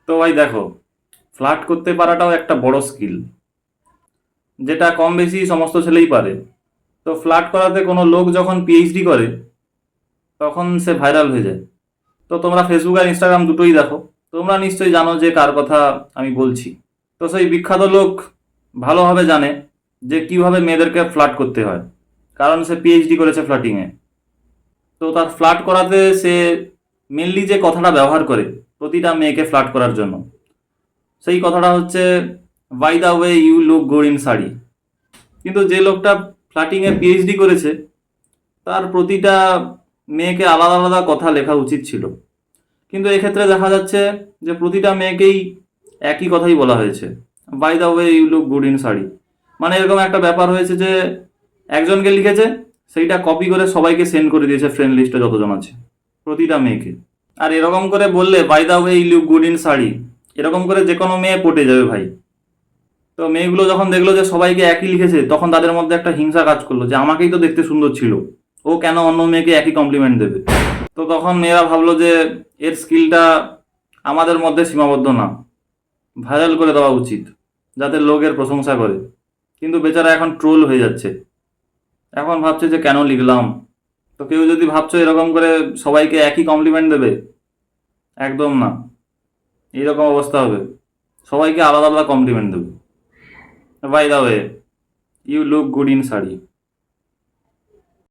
তো ভাই দেখো, ফ্লার্ট করতে পারাটাও একটা বড় স্কিল, যেটা কম বেশি সমস্ত ছেলেই পারে। তো ফ্লার্ট করাতে কোনো লোক যখন পিএইচডি করে তখন সে ভাইরাল হয়ে যায়। তো তোমরা ফেসবুক আর ইনস্টাগ্রাম দুটোই দেখো, তোমরা নিশ্চয়ই জানো যে কার কথা আমি বলছি। তো সেই বিখ্যাত লোক ভালোভাবে জানে যে কিভাবে মেয়েদেরকে ফ্লার্ট করতে হয়, কারণ সে পিএইচডি করেছে ফ্লার্টিংয়ে। তো তার ফ্লার্ট করাতে সে মেনলি যে কথাটা ব্যবহার করে প্রতিটা মেয়েকে ফ্লার্ট করার জন্য, সেই কথাটা হচ্ছে, by the way you look good in sari. কিন্তু যে লোকটা ফ্লার্টিংয়ে পিএইচডি করেছে, তার প্রতিটা মেয়েকে আলাদা আলাদা কথা লেখা উচিত ছিল। কিন্তু এক্ষেত্রে দেখা যাচ্ছে যে প্রতিটা মেয়েকেই একই কথাই বলা হয়েছে, by the way you look good in sari. মানে এরকম একটা ব্যাপার হয়েছে যে একজনকে লিখেছে, সেইটা কপি করে সবাইকে সেন্ড করে দিয়েছে ফ্রেন্ড লিস্টে যতজন আছে, প্রতিটা মেয়েকে। আর এরকম করে বললে by the way you look good in sari, এরকম করে যে কোনো মেয়ে পটে যাবে ভাই। তো মেয়েগুলো যখন দেখলো যে সবাইকে একই লিখেছে, তখন তাদের মধ্যে একটা হিংসা কাজ করলো যে আমাকেই তো দেখতে সুন্দর ছিল, ও কেন অন্য মেয়েকে একই কমপ্লিমেন্ট দেবে। তো তখন মেয়েরা ভাবলো যে এর স্কিলটা আমাদের মধ্যে সীমাবদ্ধ না, ভাইরাল করে দেওয়া উচিত যাতে লোকের প্রশংসা করে। কিন্তু বেচারা এখন ট্রোল হয়ে যাচ্ছে, এখন ভাবছে যে কেন লিখলাম। তো কেউ যদি ভাবছো এরকম করে সবাইকে একই কমপ্লিমেন্ট দেবে, একদম না, এইরকম অবস্থা হবে, সবাইকে আলাদা আলাদা কমপ্লিমেন্ট দেবে। By the way you look good in sari.